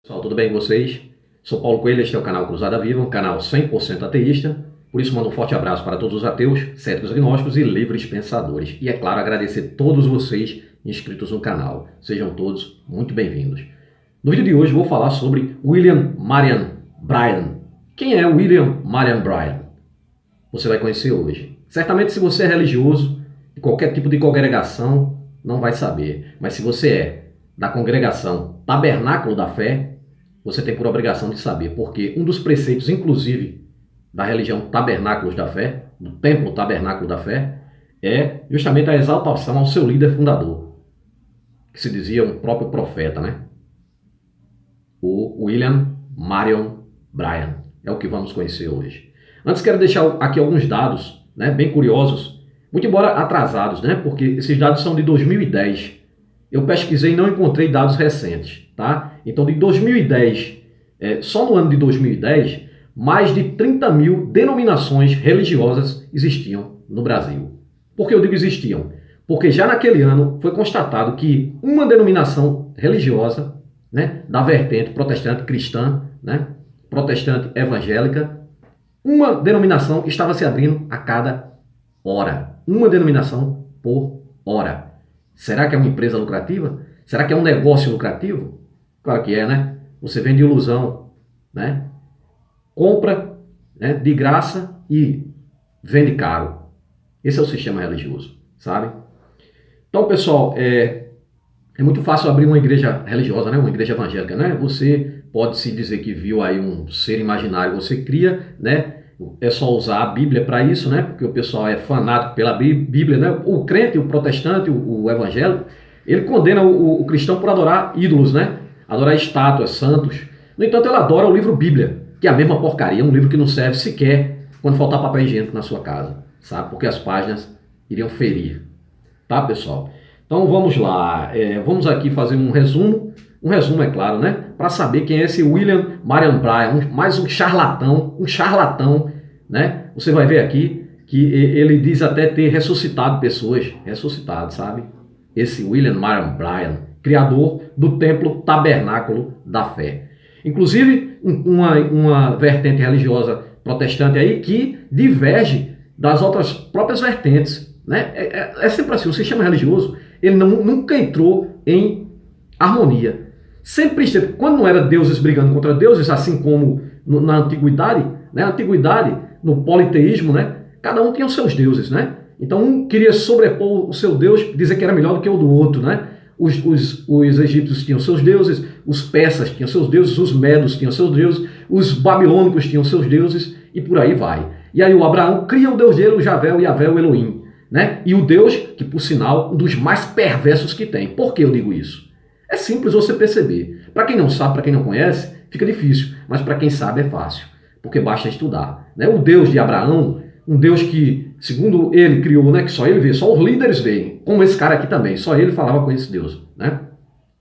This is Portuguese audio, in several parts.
Pessoal, tudo bem com vocês? Sou Paulo Coelho, este é o canal Cruzada Viva, um canal 100% ateísta. Por isso, mando um forte abraço para todos os ateus, céticos, agnósticos e livres pensadores. E, é claro, agradecer a todos vocês inscritos no canal. Sejam todos muito bem-vindos. No vídeo de hoje, vou falar sobre William Marion Branham. Quem é William Marion Branham? Você vai conhecer hoje. Certamente, se você é religioso, de qualquer tipo de congregação, não vai saber. Mas se você é da congregação Tabernáculo da Fé, você tem por obrigação de saber, porque um dos preceitos, inclusive, da religião Tabernáculos da Fé, do Templo Tabernáculo da Fé, é justamente a exaltação ao seu líder fundador, que se dizia um próprio profeta, né? O William Marion Branham. É o que vamos conhecer hoje. Antes, quero deixar aqui alguns dados, né, bem curiosos, muito embora atrasados, né, porque esses dados são de 2010. Eu pesquisei e não encontrei dados recentes, tá? Então, de 2010, só no ano de 2010, mais de 30 mil denominações religiosas existiam no Brasil. Por que eu digo existiam? Porque já naquele ano foi constatado que uma denominação religiosa, né, da vertente protestante cristã, né, protestante evangélica, uma denominação estava se abrindo a cada hora. Uma denominação por hora. Será que é uma empresa lucrativa? Será que é um negócio lucrativo? Claro que é, né? Você vende ilusão, né? Compra, né, de graça e vende caro. Esse é o sistema religioso, sabe? Então, pessoal, é muito fácil abrir uma igreja religiosa, né? Uma igreja evangélica, né? Você pode se dizer que viu aí um ser imaginário, você cria, né? É só usar a Bíblia para isso, né? Porque o pessoal é fanático pela Bíblia, né? O crente, o protestante, o evangélico, ele condena o cristão por adorar ídolos, né? Adorar estátuas, santos. No entanto, ele adora o livro Bíblia, que é a mesma porcaria, um livro que não serve sequer quando faltar papel higiênico na sua casa, sabe? Porque as páginas iriam ferir, tá, pessoal? Então vamos lá, vamos aqui fazer um resumo, é claro, né? Para saber quem é esse William Marion Branham, mais um charlatão, né? Você vai ver aqui que ele diz até ter ressuscitado pessoas, sabe? Esse William Marion Branham, criador do Templo Tabernáculo da Fé. Inclusive, uma vertente religiosa protestante aí que diverge das outras próprias vertentes, né? É sempre assim, o sistema religioso, ele nunca entrou em harmonia. Sempre esteve, quando não era deuses brigando contra deuses, assim como na antiguidade, né? Na antiguidade, no politeísmo, né? Cada um tinha os seus deuses, né? Então um queria sobrepor o seu deus, dizer que era melhor do que o do outro, né? Os egípcios tinham seus deuses, os persas tinham seus deuses, os medos tinham seus deuses, os babilônicos tinham seus deuses e por aí vai. E aí o Abraão cria o deus dele, o Javé, o Yavé, o Elohim, né? E o Deus, que por sinal, um dos mais perversos que tem. Por que eu digo isso? É simples você perceber. Para quem não sabe, para quem não conhece, fica difícil. Mas para quem sabe é fácil, porque basta estudar, né? O Deus de Abraão, um Deus que, segundo ele criou, né, que só ele vê, só os líderes veem, como esse cara aqui também, só ele falava com esse Deus, né?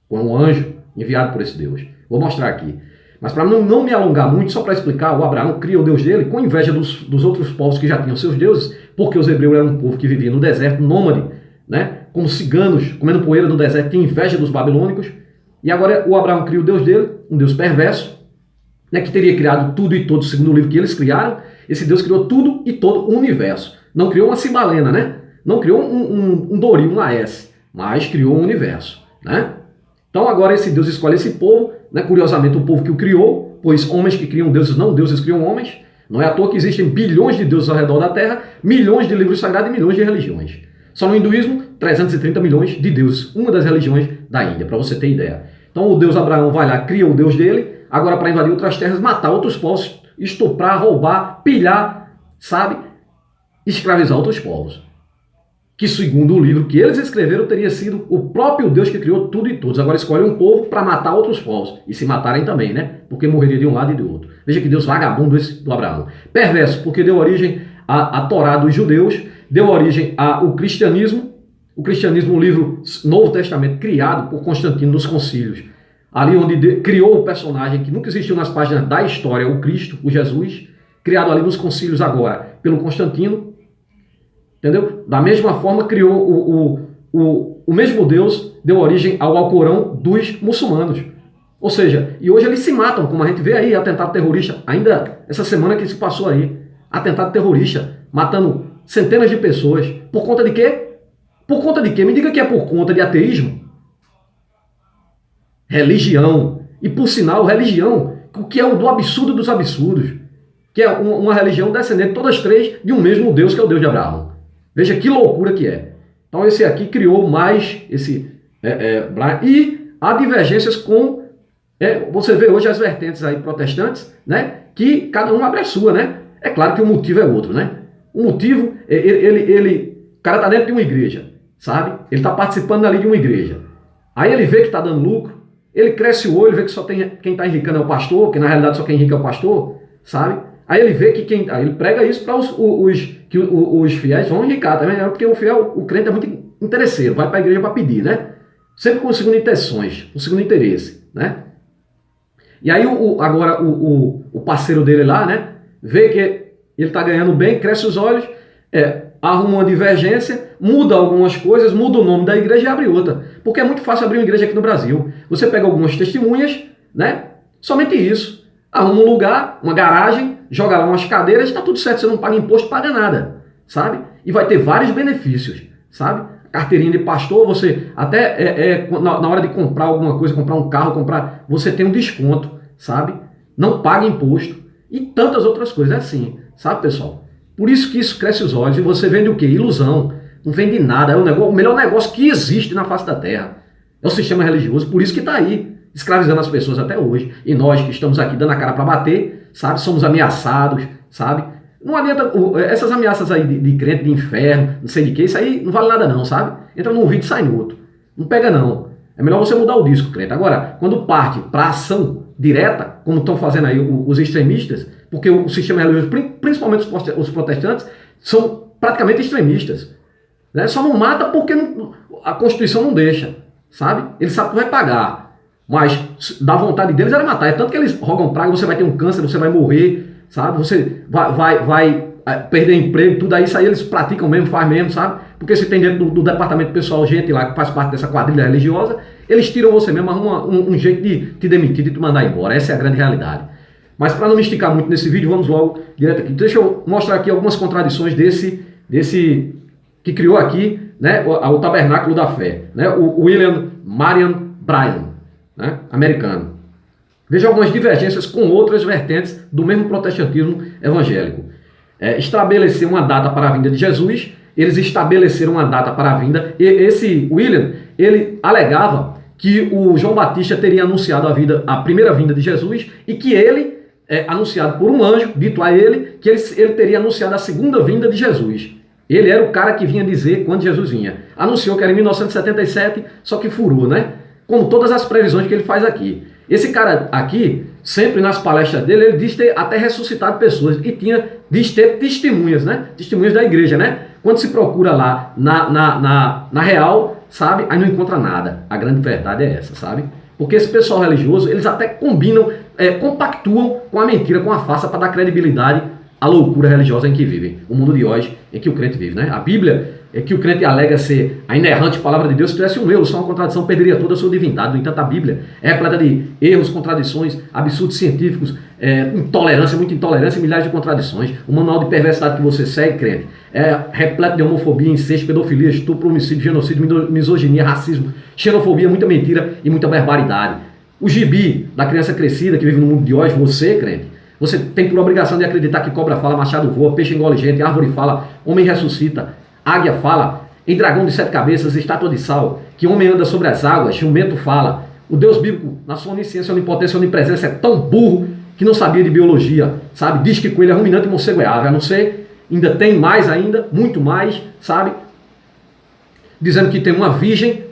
Com um anjo enviado por esse Deus. Vou mostrar aqui. Mas para não me alongar muito, só para explicar, o Abraão cria o Deus dele com inveja dos outros povos que já tinham seus deuses, porque os hebreus eram um povo que vivia no deserto, nômade, né? Como ciganos, comendo poeira no deserto, tinha inveja dos babilônicos. E agora o Abraão cria o Deus dele, um Deus perverso, né, que teria criado tudo e todos, segundo o livro que eles criaram. Esse Deus criou tudo e todo o universo. Não criou uma cibalena, né? Não criou um Doril, um Laércio, mas criou um universo, né? Então agora esse Deus escolhe esse povo, né? Curiosamente o povo que o criou, pois homens que criam deuses não, deuses criam homens. Não é à toa que existem bilhões de deuses ao redor da Terra, milhões de livros sagrados e milhões de religiões. Só no hinduísmo, 330 milhões de deuses, uma das religiões da Índia, para você ter ideia. Então o Deus Abraão vai lá, cria o Deus dele, agora para invadir outras terras, matar outros povos, estuprar, roubar, pilhar, sabe? Escravizar outros povos. Que segundo o livro que eles escreveram, teria sido o próprio Deus que criou tudo e todos. Agora escolhe um povo para matar outros povos. E se matarem também, né? Porque morreria de um lado e do outro. Veja que Deus vagabundo esse do Abraão. Perverso, porque deu origem à Torá dos judeus, deu origem ao cristianismo. O cristianismo, um livro Novo Testamento, criado por Constantino nos concílios. Ali onde criou o personagem que nunca existiu nas páginas da história, o Cristo, o Jesus, criado ali nos concílios agora pelo Constantino. Entendeu? Da mesma forma, criou o mesmo Deus, deu origem ao Alcorão dos muçulmanos. Ou seja, e hoje eles se matam, como a gente vê aí, atentado terrorista, ainda essa semana que se passou aí, atentado terrorista, matando centenas de pessoas. Por conta de quê? Por conta de quê? Me diga que é por conta de ateísmo. Religião. E por sinal, religião, o que é o do absurdo dos absurdos. Que é uma religião descendente, todas três, de um mesmo Deus, que é o Deus de Abraão. Veja que loucura que é. Então esse aqui criou mais esse... e há divergências com... você vê hoje as vertentes aí protestantes, né? Que cada um abre a sua, né? É claro que o motivo é outro, né? O motivo, o cara está dentro de uma igreja, sabe? Ele está participando ali de uma igreja. Aí ele vê que está dando lucro, ele cresce o olho, vê que só tem quem está enricando é o pastor, que na realidade só quem enrica é o pastor, sabe? Aí ele vê que aí ele prega isso para os fiéis vão enricar também, porque o fiel, o crente é muito interesseiro, vai para a igreja para pedir, né? Sempre com segundo intenções, com segundo interesse, né? E aí agora o parceiro dele lá, né? Vê que ele está ganhando bem, cresce os olhos, arruma uma divergência, muda algumas coisas, muda o nome da igreja e abre outra. Porque é muito fácil abrir uma igreja aqui no Brasil. Você pega algumas testemunhas, né? Somente isso. Arruma um lugar, uma garagem, joga lá umas cadeiras, está tudo certo, você não paga imposto, paga nada, sabe? E vai ter vários benefícios, sabe? Carteirinha de pastor, você até na hora de comprar alguma coisa, comprar um carro, você tem um desconto, sabe? Não paga imposto e tantas outras coisas, é assim, sabe, pessoal? Por isso que isso cresce os olhos e você vende o quê? Ilusão, não vende nada, é o melhor negócio que existe na face da terra, é o sistema religioso, por isso que está aí, escravizando as pessoas até hoje, e nós que estamos aqui dando a cara para bater, sabe, somos ameaçados, sabe? Não adianta, essas ameaças aí de crente, de inferno, não sei de que, isso aí não vale nada não, sabe? Entra num vídeo e sai no outro. Não pega não. É melhor você mudar o disco, crente. Agora, quando parte para ação direta, como estão fazendo aí os extremistas, porque o sistema religioso, principalmente os protestantes, são praticamente extremistas. Né? Só não mata porque a Constituição não deixa, sabe? Ele sabe que vai pagar. Mas da vontade deles era matar. É tanto que eles rogam praga, você vai ter um câncer, você vai morrer, sabe? Você vai perder emprego, tudo aí, isso aí eles praticam mesmo, faz mesmo, sabe? Porque se tem dentro do departamento pessoal gente lá que faz parte dessa quadrilha religiosa, eles tiram você mesmo, arrumam um jeito de te demitir, de te mandar embora. Essa é a grande realidade. Mas para não me esticar muito nesse vídeo, vamos logo direto aqui. Deixa eu mostrar aqui algumas contradições desse que criou aqui, né, o Tabernáculo da Fé, né? O William Marion Branham, né, americano. Veja algumas divergências com outras vertentes do mesmo protestantismo evangélico. Estabelecer uma data para a vinda de Jesus, eles estabeleceram uma data para a vinda, e esse William, ele alegava que o João Batista teria anunciado a primeira vinda de Jesus e que ele, anunciado por um anjo, dito a ele, que ele teria anunciado a segunda vinda de Jesus. Ele era o cara que vinha dizer quando Jesus vinha. Anunciou que era em 1977, só que furou, né? Como todas as previsões que ele faz aqui. Esse cara aqui, sempre nas palestras dele, ele diz ter até ressuscitado pessoas e diz ter testemunhas, né? Testemunhas da igreja, né? Quando se procura lá na real, sabe? Aí não encontra nada. A grande verdade é essa, sabe? Porque esse pessoal religioso, eles até combinam, compactuam com a mentira, com a farsa para dar credibilidade à loucura religiosa em que vivem. O mundo de hoje em que o crente vive, né? A Bíblia é que o crente alega ser a inerrante palavra de Deus. Se tivesse um erro, só uma contradição, perderia toda a sua divindade. No entanto, a Bíblia é repleta de erros, contradições, absurdos científicos, intolerância, muita intolerância e milhares de contradições. O manual de perversidade que você segue, crente, é repleto de homofobia, incesto, pedofilia, estupro, homicídio, genocídio, misoginia, racismo, xenofobia, muita mentira e muita barbaridade. O gibi da criança crescida que vive no mundo de hoje, você, crente, você tem por obrigação de acreditar que cobra fala, machado voa, peixe engole gente, árvore fala, homem ressuscita, águia fala, em dragão de 7 cabeças, estátua de sal, que homem anda sobre as águas, jumento fala. O Deus bíblico, na sua onisciência, onipotência, onipresença, é tão burro que não sabia de biologia, sabe? Diz que coelho é ruminante e morcego é ave, a não ser, ainda tem mais ainda, muito mais, sabe? Dizendo que tem uma virgem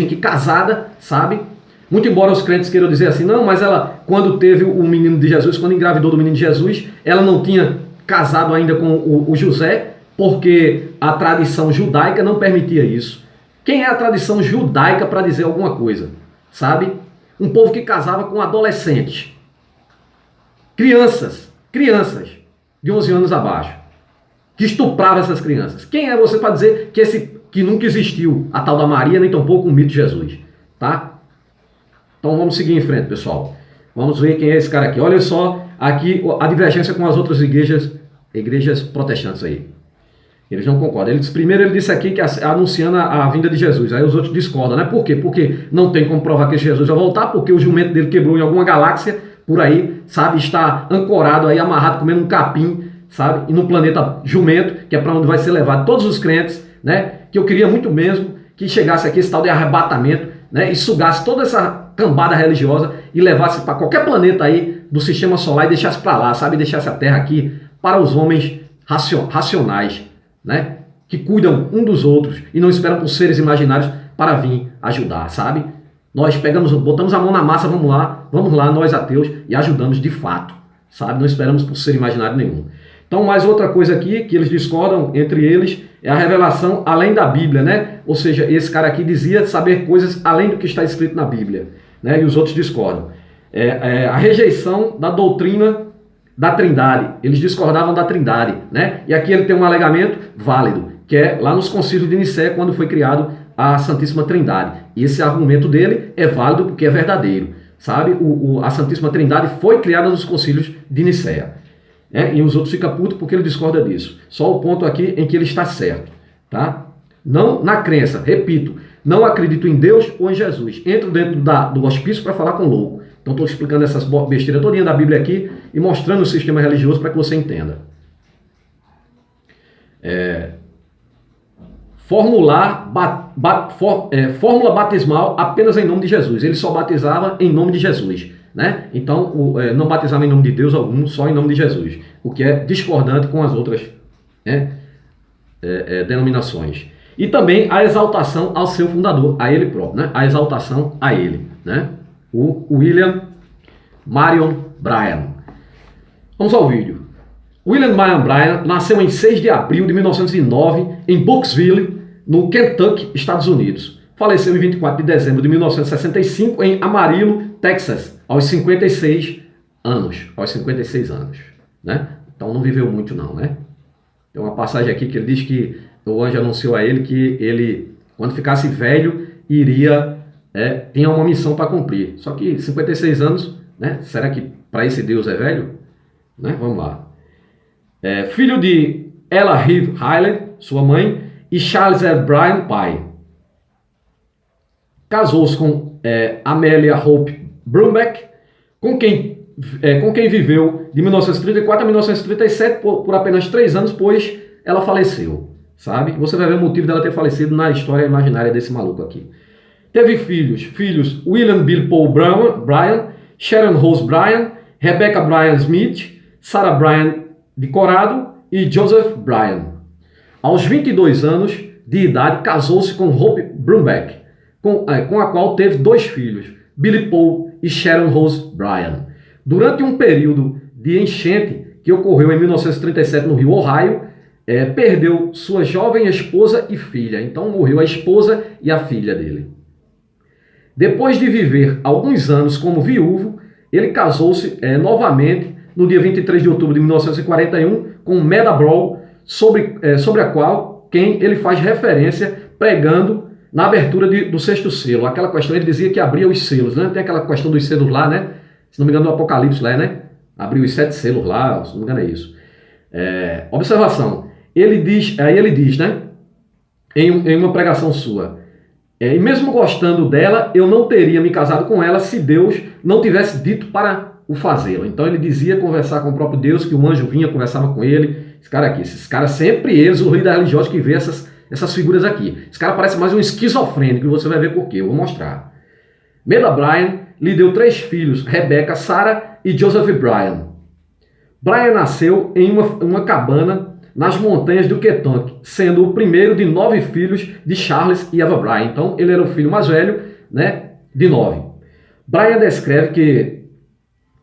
que casada, sabe? Muito embora os crentes queiram dizer assim, não, mas ela, quando teve o menino de Jesus, quando engravidou do menino de Jesus, ela não tinha casado ainda com o José, porque a tradição judaica não permitia isso. Quem é a tradição judaica para dizer alguma coisa? Sabe? Um povo que casava com adolescentes. Crianças de 11 anos abaixo, que estuprava essas crianças. Quem é você para dizer que nunca existiu a tal da Maria, nem tampouco o mito de Jesus? Tá? Então vamos seguir em frente, pessoal. Vamos ver quem é esse cara aqui. Olha só aqui a divergência com as outras igrejas protestantes aí. Eles não concordam. Primeiro ele disse aqui que anunciando a vinda de Jesus. Aí os outros discordam, né? Por quê? Porque não tem como provar que Jesus vai voltar, porque o jumento dele quebrou em alguma galáxia por aí, sabe? Está ancorado aí, amarrado, comendo um capim, sabe? E no planeta jumento, que é para onde vai ser levado todos os crentes, né? Que eu queria muito mesmo que chegasse aqui esse tal de arrebatamento, né? E sugasse toda essa cambada religiosa e levasse para qualquer planeta aí do sistema solar e deixasse para lá, sabe? Deixasse a Terra aqui para os homens racionais, né? Que cuidam um dos outros e não esperam por seres imaginários para vir ajudar, sabe? Nós botamos a mão na massa, vamos lá, nós ateus, e ajudamos de fato, sabe? Não esperamos por ser imaginário nenhum. Então, mais outra coisa aqui que eles discordam entre eles é a revelação além da Bíblia, né? Ou seja, esse cara aqui dizia saber coisas além do que está escrito na Bíblia, né? E os outros discordam. A rejeição da doutrina da Trindade. Eles discordavam da Trindade, né? E aqui ele tem um alegamento válido, que é lá nos concílios de Nicéia, quando foi criado a Santíssima Trindade. E esse argumento dele é válido porque é verdadeiro, sabe? A Santíssima Trindade foi criada nos concílios de Nicéia. E os outros ficam putos porque ele discorda disso. Só o ponto aqui em que ele está certo, tá? Não na crença, repito, não acredito em Deus ou em Jesus. Entro dentro do hospício para falar com o louco. Então estou explicando essas besteiras todinha da Bíblia aqui e mostrando o sistema religioso para que você entenda. Fórmula batismal apenas em nome de Jesus. Ele só batizava em nome de Jesus, né? Então não batizava em nome de Deus algum, só em nome de Jesus. O que é discordante com as outras, né, denominações. E também a exaltação ao seu fundador, a ele próprio, né? A exaltação a ele, né? O William Marion Bryan. Vamos ao vídeo. William Marion Bryan nasceu em 6 de abril de 1909 em Brooksville, no Kentucky, Estados Unidos. Faleceu em 24 de dezembro de 1965 em Amarillo, Texas, aos 56 anos. Né? Então não viveu muito não, né? Tem uma passagem aqui que ele diz que o anjo anunciou a ele que ele, quando ficasse velho, tinha uma missão para cumprir. Só que 56 anos, né? Será que para esse Deus é velho? Né? Vamos lá. Filho de Ella Reeve Hyland, sua mãe, e Charles L. Bryan, pai. Casou-se com Amelia Hope Brumbeck, com quem viveu de 1934 a 1937 por apenas 3 anos, pois ela faleceu, sabe? Você vai ver o motivo dela ter falecido na história imaginária desse maluco aqui. Teve filhos William Bill Paul Bryan, Sharon Rose Bryan, Rebecca Bryan Smith, Sarah Bryan de Corrado e Joseph Bryan. Aos 22 anos de idade, casou-se com Hope Brumbeck, com a qual teve 2 filhos, Billy Paul e Sharon Rose Bryan. Durante um período de enchente que ocorreu em 1937 no rio Ohio, perdeu sua jovem esposa e filha. Então morreu a esposa e a filha dele. Depois de viver alguns anos como viúvo, ele casou-se novamente no dia 23 de outubro de 1941 com Meda Brawl, sobre a qual ele faz referência pregando na abertura do 6º selo. Aquela questão, ele dizia que abria os selos, né? Tem aquela questão dos selos lá, né? Se não me engano, no Apocalipse lá, né? Abriu os 7 selos lá, se não me engano é isso. Observação, ele diz, né? Em uma pregação sua, e mesmo gostando dela, eu não teria me casado com ela se Deus não tivesse dito para o fazê-lo. Então ele dizia conversar com o próprio Deus, que o anjo vinha, conversava com ele. Esses caras sempre eles, o líder religioso que vê essas figuras aqui. Esse cara parece mais um esquizofrênico, e você vai ver por quê, eu vou mostrar. Meda Bryan lhe deu 3 filhos, Rebecca, Sarah e Joseph Bryan. Bryan nasceu em uma cabana nas montanhas do Kentucky, sendo o primeiro de 9 filhos de Charles e Eva Bryan. Então ele era o filho mais velho, né, de 9. Bryan descreve que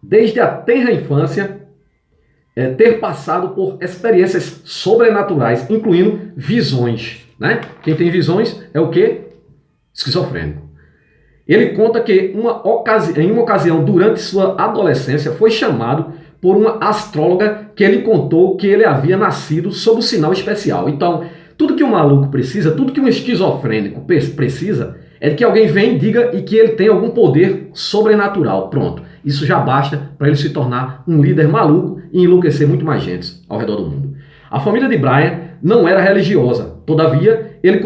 desde a tenra infância ter passado por experiências sobrenaturais, incluindo visões, né? Quem tem visões é o quê? Esquizofrênico. Ele conta que em uma ocasião durante sua adolescência foi chamado por uma astróloga que ele contou que ele havia nascido sob um sinal especial. Então, tudo que um maluco precisa, tudo que um esquizofrênico precisa É de que alguém vem, diga e que ele tem algum poder sobrenatural. Pronto. Isso já basta para ele se tornar um líder maluco e enlouquecer muito mais gente ao redor do mundo. A família de Brian não era religiosa. Todavia, ele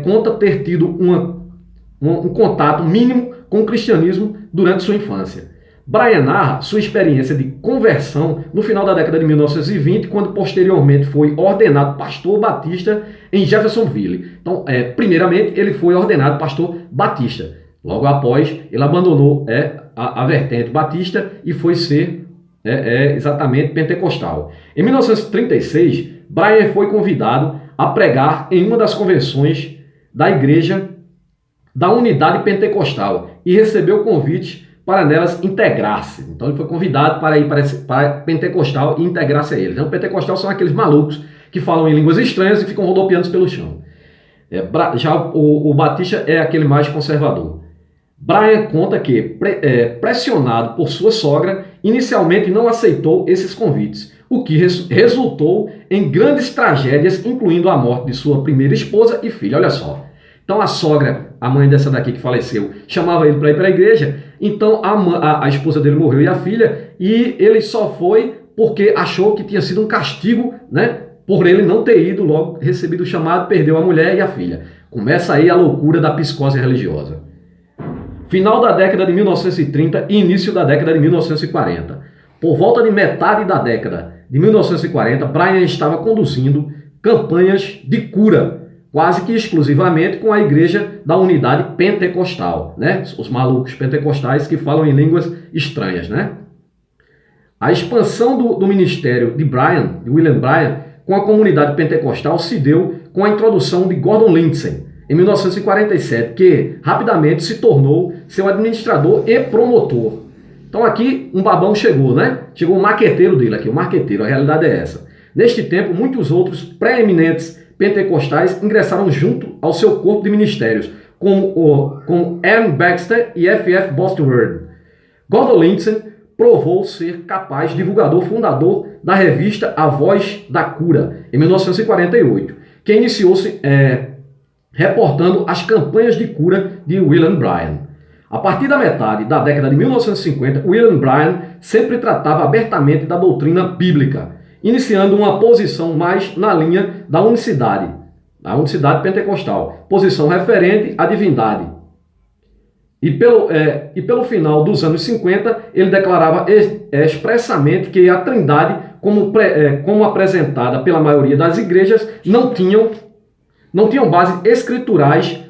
conta ter tido um contato mínimo com o cristianismo durante sua infância. Brian narra sua experiência de conversão no final da década de 1920, quando posteriormente foi ordenado pastor batista em Jeffersonville. Então, primeiramente, ele foi ordenado pastor batista. Logo após, ele abandonou a vertente batista e foi ser exatamente pentecostal. Em 1936, Brian foi convidado a pregar em uma das convenções da igreja da unidade pentecostal e recebeu convite para nelas integrar-se. Então ele foi convidado para ir para pentecostal e integrar-se a eles. Então, pentecostal são aqueles malucos que falam em línguas estranhas e ficam rodopiando pelo chão. Já o batista é aquele mais conservador. Brian conta que, pressionado por sua sogra, inicialmente não aceitou esses convites, o que resultou em grandes tragédias, incluindo a morte de sua primeira esposa e filha. Olha só. Então a sogra, a mãe dessa daqui que faleceu, chamava ele para ir para a igreja. Então a esposa dele morreu e a filha, e ele só foi porque achou que tinha sido um castigo, né? Por ele não ter ido logo, recebido o chamado, perdeu a mulher e a filha. Começa aí a loucura da psicose religiosa. Final da década de 1930 e início da década de 1940. Por volta de metade da década de 1940, Brian estava conduzindo campanhas de cura, quase que exclusivamente com a igreja da unidade pentecostal, né? Os malucos pentecostais que falam em línguas estranhas, né? A expansão do ministério de William Brian, com a comunidade pentecostal se deu com a introdução de Gordon Lindsay, em 1947, que rapidamente se tornou seu administrador e promotor. Então aqui um babão chegou, né? Chegou o maqueteiro dele aqui, o marqueteiro, a realidade é essa. Neste tempo, muitos outros preeminentes pentecostais ingressaram junto ao seu corpo de ministérios, como Aaron Baxter e F.F. Bosworth. Gordon Lindsay provou ser capaz, divulgador fundador da revista A Voz da Cura, em 1948, que iniciou-se reportando as campanhas de cura de William Brian. A partir da metade da década de 1950, William Brian sempre tratava abertamente da doutrina bíblica, iniciando uma posição mais na linha da unicidade pentecostal, posição referente à divindade. E pelo final dos anos 50, ele declarava expressamente que a Trindade, como apresentada pela maioria das igrejas, não tinham bases escriturais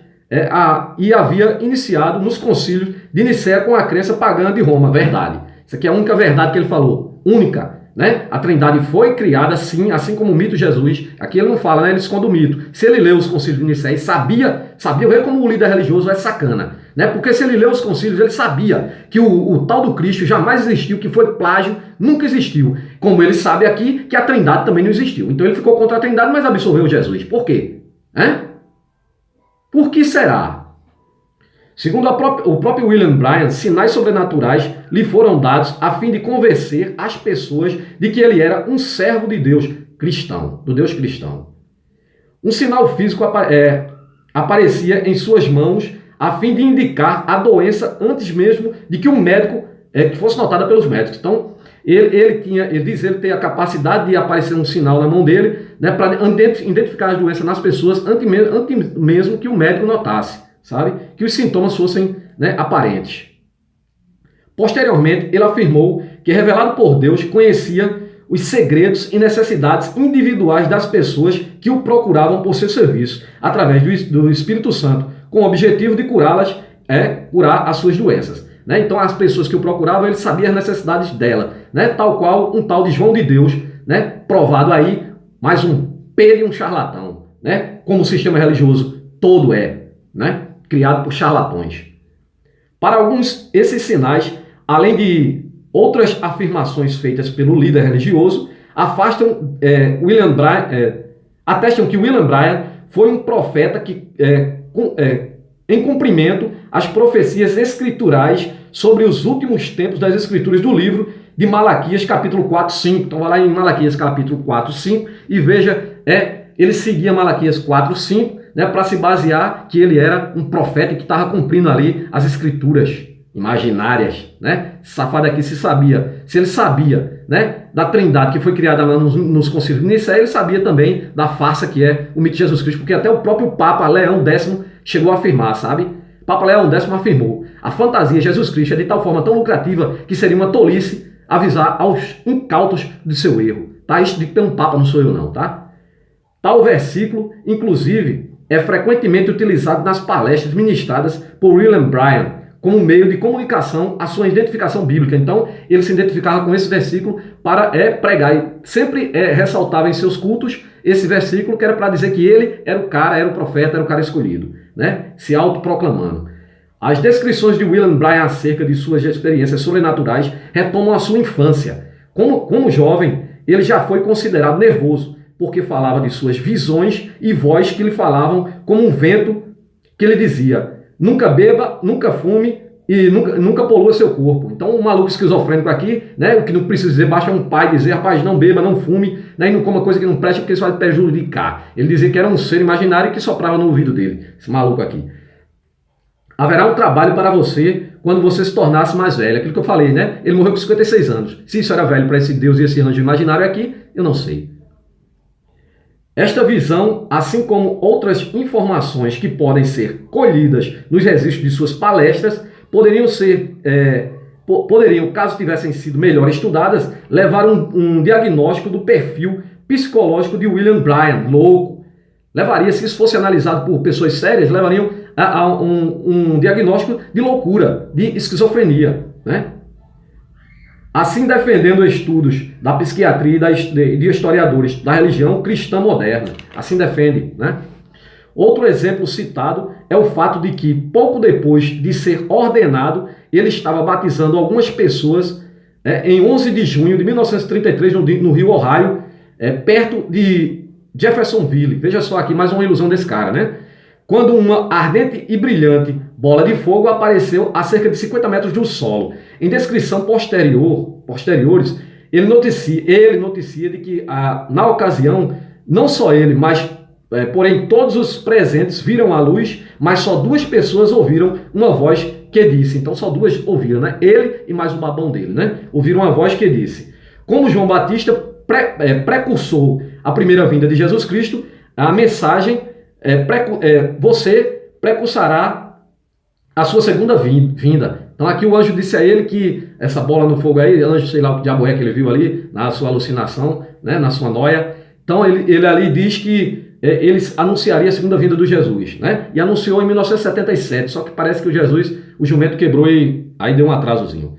e havia iniciado nos concílios de Nicéia com a crença pagã de Roma. Verdade. Isso aqui é a única verdade que ele falou. Única. Né? A Trindade foi criada assim como o mito de Jesus. Aqui ele não fala, né? Ele esconde o mito. Se ele leu os concílios de Nicéia e sabia ver como o líder religioso é sacana. Né? Porque se ele leu os concílios, ele sabia que o tal do Cristo jamais existiu, que foi plágio, nunca existiu. Como ele sabe aqui que a Trindade também não existiu. Então ele ficou contra a Trindade, mas absorveu Jesus. Por quê? Por que será? Segundo o próprio William Brian, sinais sobrenaturais lhe foram dados a fim de convencer as pessoas de que ele era um servo de Deus cristão, do Deus cristão. Um sinal físico aparecia em suas mãos a fim de indicar a doença antes mesmo de que um médico que fosse notada pelos médicos. Então, ele diz ele ter a capacidade de aparecer um sinal na mão dele, né, para identificar as doenças nas pessoas antes mesmo que o médico notasse, sabe? Que os sintomas fossem, né, aparentes. Posteriormente, ele afirmou que, revelado por Deus, conhecia os segredos e necessidades individuais das pessoas que o procuravam por seu serviço, através do Espírito Santo, com o objetivo de curá-las, curar as suas doenças. Né? Então, as pessoas que o procuravam, ele sabia as necessidades dela, né? Tal qual um tal de João de Deus, né? Provado aí, mais um pedro e um charlatão, né? Como o sistema religioso todo né? Criado por charlatões. Para alguns, esses sinais, além de outras afirmações feitas pelo líder religioso, atestam que William Brian foi um profeta que, em cumprimento às profecias escriturais sobre os últimos tempos das escrituras do livro de Malaquias, capítulo 4, 5. Então, vai lá em Malaquias, capítulo 4, 5, e veja, ele seguia Malaquias 4, 5, né, para se basear que ele era um profeta que estava cumprindo ali as escrituras imaginárias, né? Esse safado aqui se ele sabia, né, da trindade que foi criada lá nos concílios de Nicéia, ele sabia também da farsa que é o mito de Jesus Cristo, porque até o próprio Papa Leão X chegou a afirmar, sabe? Papa Leão X afirmou: a fantasia Jesus Cristo é de tal forma tão lucrativa que seria uma tolice avisar aos incautos de seu erro. Tá? Isso de ter um Papa não sou eu não, tá? Tal versículo, inclusive, é frequentemente utilizado nas palestras ministradas por William Bryan como meio de comunicação à sua identificação bíblica. Então, ele se identificava com esse versículo para pregar. E sempre ressaltava em seus cultos esse versículo, que era para dizer que ele era o cara, era o profeta, era o cara escolhido, né? Se autoproclamando. As descrições de William Bryan acerca de suas experiências sobrenaturais retomam a sua infância. Como jovem, ele já foi considerado nervoso, porque falava de suas visões e voz que lhe falavam como um vento que lhe dizia: nunca beba, nunca fume e nunca polua seu corpo. Então, um maluco esquizofrênico aqui, né, o que não precisa dizer, basta um pai dizer: rapaz, não beba, não fume, né, e não coma coisa que não preste, porque isso vai prejudicar. Ele dizia que era um ser imaginário que soprava no ouvido dele, esse maluco aqui. Haverá um trabalho para você quando você se tornasse mais velho. Aquilo que eu falei, né? Ele morreu com 56 anos. Se isso era velho para esse Deus e esse anjo imaginário aqui, eu não sei. Esta visão, assim como outras informações que podem ser colhidas nos registros de suas palestras, poderiam, caso tivessem sido melhor estudadas, levar um diagnóstico do perfil psicológico de William Bryan, louco. Levaria, se isso fosse analisado por pessoas sérias, levariam a um diagnóstico de loucura, de esquizofrenia, né? Assim, defendendo estudos da psiquiatria e de historiadores da religião cristã moderna. Assim defende, né? Outro exemplo citado é o fato de que, pouco depois de ser ordenado, ele estava batizando algumas pessoas em 11 de junho de 1933, no Rio Ohio, perto de Jeffersonville. Veja só aqui mais uma ilusão desse cara, né? Quando uma ardente e brilhante bola de fogo apareceu a cerca de 50 metros do solo. Em descrição posteriores, ele noticia de que, na ocasião, não só ele, mas, porém, todos os presentes viram a luz, mas só 2 pessoas ouviram uma voz que disse. Então, só 2 ouviram, né? Ele e mais o babão dele, né? Ouviram uma voz que disse: como João Batista precursou a primeira vinda de Jesus Cristo, a mensagem você precursará a sua segunda vinda. Então aqui o anjo disse a ele que essa bola no fogo aí, anjo, sei lá o que diabo é que ele viu ali, na sua alucinação, né, na sua noia. Então ele ali diz que ele anunciaria a segunda vinda do Jesus, né? E anunciou em 1977, só que parece que o jumento quebrou e aí deu um atrasozinho.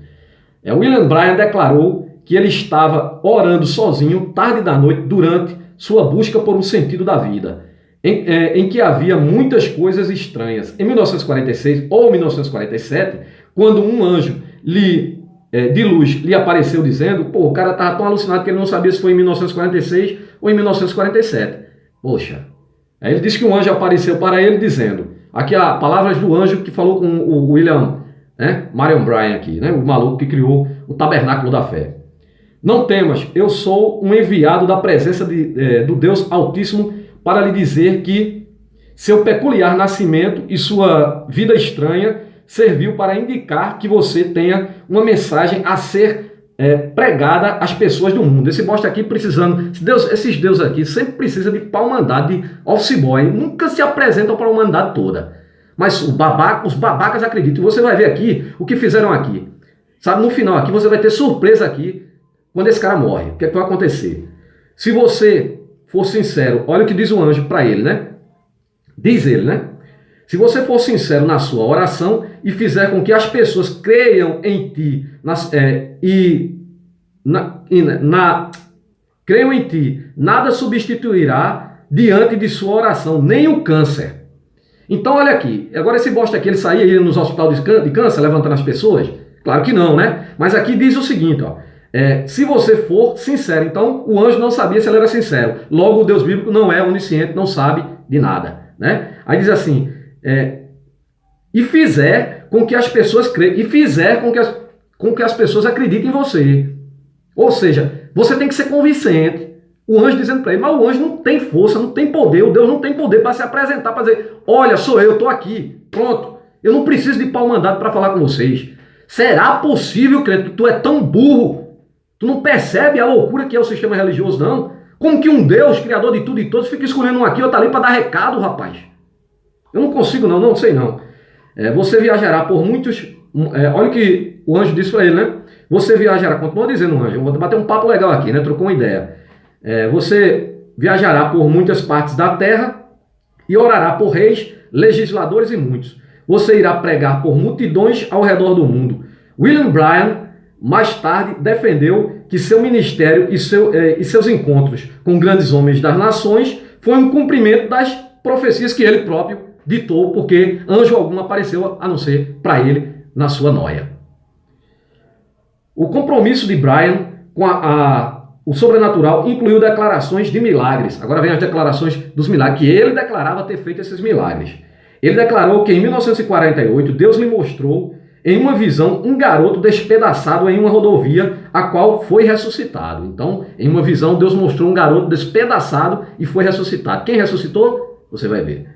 William Bryan declarou que ele estava orando sozinho, tarde da noite, durante sua busca por um sentido da vida, em que havia muitas coisas estranhas. Em 1946 ou 1947, quando um anjo de luz lhe apareceu dizendo, o cara estava tão alucinado que ele não sabia se foi em 1946 ou em 1947. Poxa, aí ele disse que um anjo apareceu para ele dizendo, aqui há palavras do anjo que falou com o William, né, Marion Bryan aqui, né, o maluco que criou o tabernáculo da fé. Não temas, eu sou um enviado da presença do Deus Altíssimo para lhe dizer que seu peculiar nascimento e sua vida estranha serviu para indicar que você tenha uma mensagem a ser pregada às pessoas do mundo. Esse bosta aqui precisando, esses deuses aqui sempre precisam de pau-mandado, de office boy, nunca se apresentam para a humanidade toda. Mas os babacas acreditam. E você vai ver aqui o que fizeram aqui. Sabe, no final aqui você vai ter surpresa aqui quando esse cara morre. O que é que vai acontecer? Se você for sincero, olha o que diz o anjo para ele, né? Diz ele, né? Se você for sincero na sua oração e fizer com que as pessoas creiam em ti, creiam em ti, nada substituirá diante de sua oração, nem o câncer. Então, olha aqui, agora esse bosta aqui, ele saía nos hospitais de câncer levantando as pessoas? Claro que não, né? Mas aqui diz o seguinte, ó. Se você for sincero, então o anjo não sabia se ele era sincero. Logo, o Deus bíblico não é onisciente, não sabe de nada, né? Aí diz assim, e fizer com que as pessoas creiam, e fizer com que as pessoas acreditem em você. Ou seja, você tem que ser convincente. O anjo dizendo para ele, mas o anjo não tem força, não tem poder, o Deus não tem poder para se apresentar, para dizer, olha, sou eu, estou aqui, pronto, eu não preciso de pau mandado para falar com vocês. Será possível, crente, que tu é tão burro, tu não percebe a loucura que é o sistema religioso, não? Como que um Deus, criador de tudo e todos, fica escolhendo um aqui ou outro ali para dar recado, rapaz? Eu não consigo não sei não. Você viajará por muitos... olha o que o anjo disse para ele, né? Você viajará, continua dizendo o anjo, eu vou bater um papo legal aqui, né? Trocou uma ideia. Você viajará por muitas partes da terra e orará por reis, legisladores e muitos. Você irá pregar por multidões ao redor do mundo. William Bryan, mais tarde, defendeu que seu ministério e seus encontros com grandes homens das nações foi um cumprimento das profecias que ele próprio ditou, porque anjo algum apareceu a não ser para ele na sua noia. O compromisso de Bryan com o sobrenatural incluiu declarações de milagres. Agora vem as declarações dos milagres, que ele declarava ter feito esses milagres. Ele declarou que em 1948 Deus lhe mostrou em uma visão um garoto despedaçado em uma rodovia, a qual foi ressuscitado. Então, em uma visão, Deus mostrou um garoto despedaçado e foi ressuscitado. Quem ressuscitou? Você vai ver.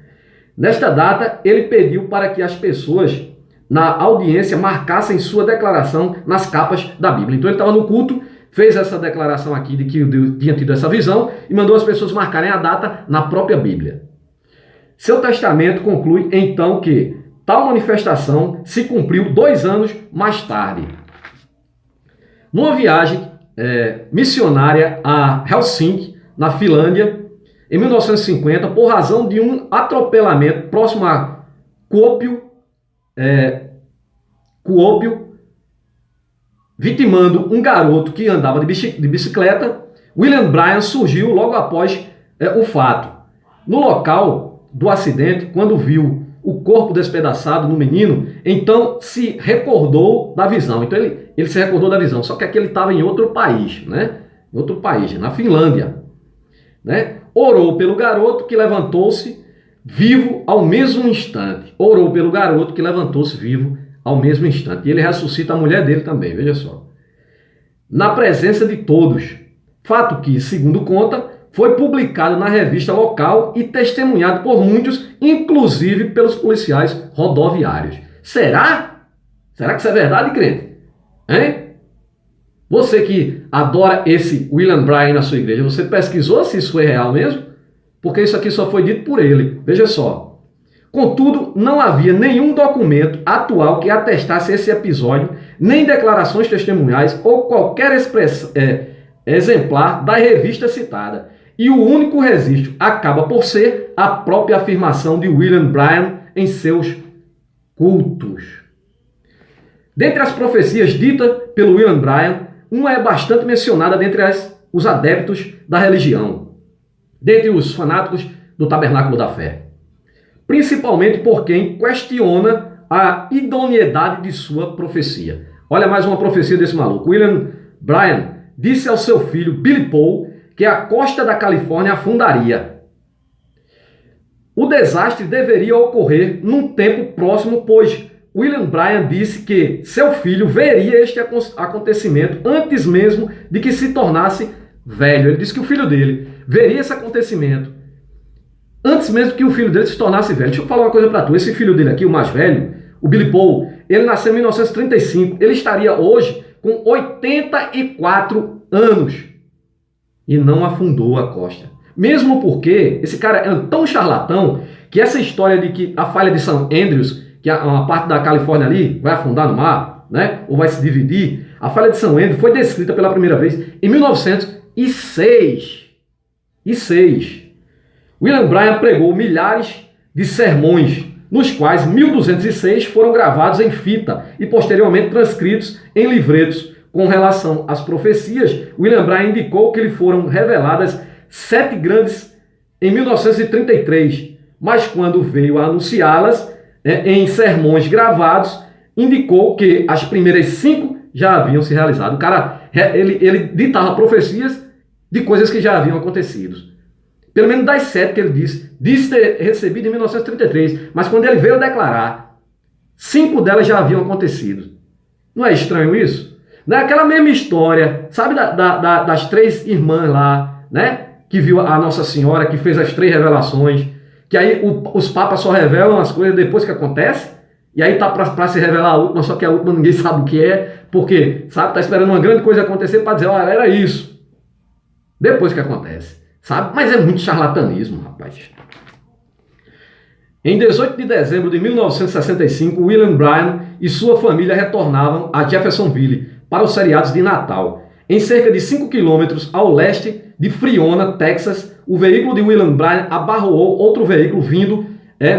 Nesta data, ele pediu para que as pessoas na audiência marcassem sua declaração nas capas da Bíblia. Então ele estava no culto, fez essa declaração aqui de que Deus tinha tido essa visão e mandou as pessoas marcarem a data na própria Bíblia. Seu testamento conclui então que tal manifestação se cumpriu 2 anos mais tarde. Numa viagem missionária a Helsinki, na Finlândia, em 1950, por razão de um atropelamento próximo a Kuopio, vitimando um garoto que andava de bicicleta, William Bryan surgiu logo após o fato. No local do acidente, quando viu o corpo despedaçado no menino, então se recordou da visão. Então ele se recordou da visão, só que aqui ele estava em outro país, né? Em outro país, na Finlândia, né? Orou pelo garoto que levantou-se vivo ao mesmo instante. Orou pelo garoto que levantou-se vivo ao mesmo instante. E ele ressuscita a mulher dele também, veja só. Na presença de todos. Fato que, segundo conta, foi publicado na revista local e testemunhado por muitos, inclusive pelos policiais rodoviários. Será? Será que isso é verdade, crente? Hein? Você que adora esse William Bryan na sua igreja, você pesquisou se isso foi real mesmo? Porque isso aqui só foi dito por ele. Veja só. Contudo, não havia nenhum documento atual que atestasse esse episódio, nem declarações testemunhais ou qualquer exemplar da revista citada. E o único registro acaba por ser a própria afirmação de William Bryan em seus cultos. Dentre as profecias ditas pelo William Bryan, uma é bastante mencionada dentre os adeptos da religião, dentre os fanáticos do Tabernáculo da Fé, principalmente por quem questiona a idoneidade de sua profecia. Olha mais uma profecia desse maluco. William Bryan disse ao seu filho Billy Paul que a costa da Califórnia afundaria. O desastre deveria ocorrer num tempo próximo, pois William Bryan disse que seu filho veria este acontecimento antes mesmo de que se tornasse velho. Ele disse que o filho dele veria esse acontecimento antes mesmo que o filho dele se tornasse velho. Deixa eu falar uma coisa para tu. Esse filho dele aqui, o mais velho, o Billy Paul, ele nasceu em 1935. Ele estaria hoje com 84 anos e não afundou a costa. Mesmo porque esse cara é tão charlatão que essa história de que a falha de St. Andrews, que uma parte da Califórnia ali vai afundar no mar, né? Ou vai se dividir. A falha de St. Andrews foi descrita pela primeira vez em 1906. William Bryan pregou milhares de sermões, nos quais 1.206 foram gravados em fita e posteriormente transcritos em livretos. Com relação às profecias, William Bryan indicou que lhe foram reveladas 7 grandes em 1933, mas quando veio a anunciá-las em sermões gravados, indicou que as primeiras 5 já haviam se realizado. O cara, ele ditava profecias de coisas que já haviam acontecido. Pelo menos das 7 que ele disse ter recebido em 1933, mas quando ele veio declarar, 5 delas já haviam acontecido. Não é estranho isso? Naquela mesma história, sabe das 3 irmãs lá, né? Que viu a Nossa Senhora, que fez as 3 revelações, que aí os papas só revelam as coisas depois que acontece, e aí tá para se revelar a última, só que a última ninguém sabe o que é, porque, sabe, tá esperando uma grande coisa acontecer para dizer, olha, era isso. Depois que acontece, sabe? Mas é muito charlatanismo, rapaz. Em 18 de dezembro de 1965, William Bryan e sua família retornavam a Jeffersonville para os feriados de Natal. Em cerca de 5 quilômetros ao leste de Friona, Texas, o veículo de William Bryan abarroou outro veículo vindo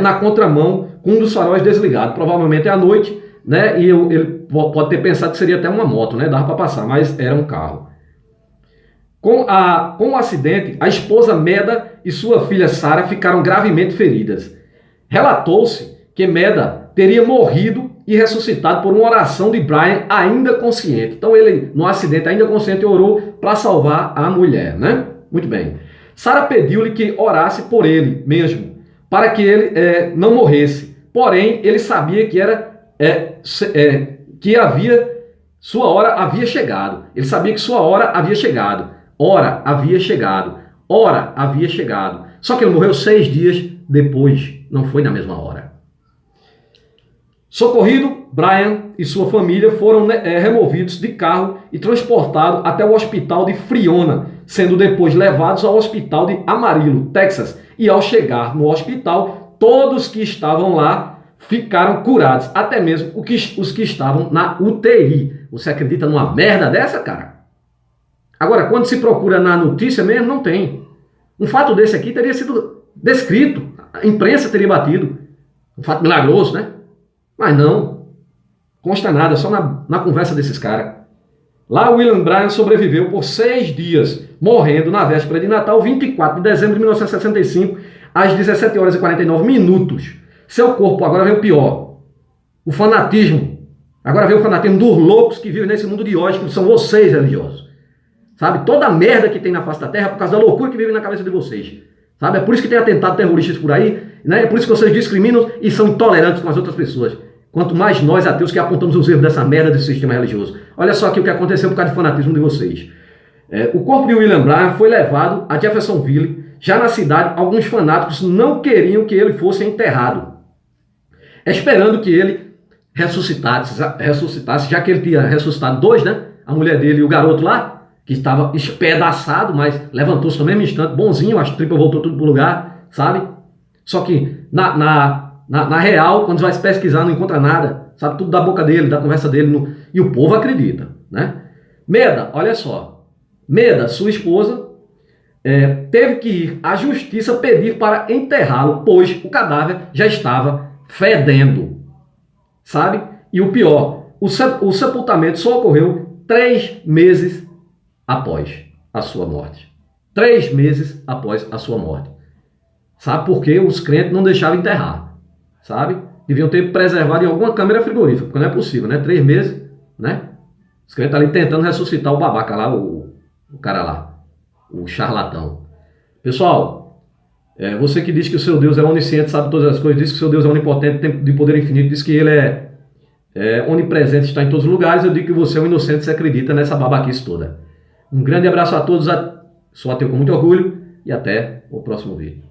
na contramão com um dos faróis desligado, provavelmente à noite, né? E ele pode ter pensado que seria até uma moto, né? Dava para passar, mas era um carro. Com o acidente, a esposa Meda e sua filha Sarah ficaram gravemente feridas. Relatou-se que Meda teria morrido e ressuscitado por uma oração de Bryan ainda consciente. Então ele, no acidente, ainda consciente, orou para salvar a mulher, né? Muito bem. Sarah pediu-lhe que orasse por ele mesmo, para que ele não morresse. Porém, ele sabia que sua hora havia chegado. Ele sabia que sua hora havia chegado. Hora havia chegado. Hora havia chegado. Só que ele morreu 6 dias depois. Não foi na mesma hora. Socorrido, Bryan e sua família foram removidos de carro e transportados até o hospital de Friona, sendo depois levados ao hospital de Amarillo, Texas. E ao chegar no hospital, todos que estavam lá ficaram curados, até mesmo os que estavam na UTI. Você acredita numa merda dessa, cara? Agora, quando se procura na notícia mesmo, não tem. Um fato desse aqui teria sido descrito, a imprensa teria batido. Um fato milagroso, né? Mas não, consta nada, só na conversa desses caras. Lá, William Bryan sobreviveu por 6 dias, morrendo na véspera de Natal, 24 de dezembro de 1965, às 17 horas e 49 minutos. Seu corpo, agora vem o pior, o fanatismo. Agora vem o fanatismo dos loucos que vivem nesse mundo de hoje, que são vocês religiosos. Sabe, toda a merda que tem na face da terra é por causa da loucura que vive na cabeça de vocês. Sabe, é por isso que tem atentado terroristas por aí, né? É por isso que vocês discriminam e são intolerantes com as outras pessoas. Quanto mais nós, ateus, que apontamos os erros dessa merda desse sistema religioso. Olha só aqui o que aconteceu por causa do fanatismo de vocês. O corpo de William Bryan foi levado a Jeffersonville. Já na cidade, alguns fanáticos não queriam que ele fosse enterrado, esperando que ele ressuscitasse, já que ele tinha ressuscitado 2, né? A mulher dele e o garoto lá, que estava espedaçado, mas levantou-se no mesmo instante, bonzinho, as tripas voltou tudo pro lugar, sabe? Só que na real, quando você vai se pesquisar, não encontra nada, sabe? Tudo da boca dele, da conversa dele, e o povo acredita, né? Meda, olha só, Meda, sua esposa, teve que ir à justiça pedir para enterrá-lo, pois o cadáver já estava fedendo, sabe? E o pior, o sepultamento só ocorreu 3 meses após a sua morte. 3 meses após a sua morte. Sabe por quê? Os crentes não deixavam enterrar, sabe? Deviam ter preservado em alguma câmara frigorífica, porque não é possível, né? 3 meses, né? Os crentes ali tentando ressuscitar o babaca lá, o cara lá, o charlatão. Pessoal, você que diz que o seu Deus é onisciente, sabe todas as coisas, diz que o seu Deus é onipotente, tem de poder infinito, diz que ele é onipresente, está em todos os lugares, eu digo que você é um inocente se acredita nessa babaquice toda. Um grande abraço a todos, sou ateu com muito orgulho e até o próximo vídeo.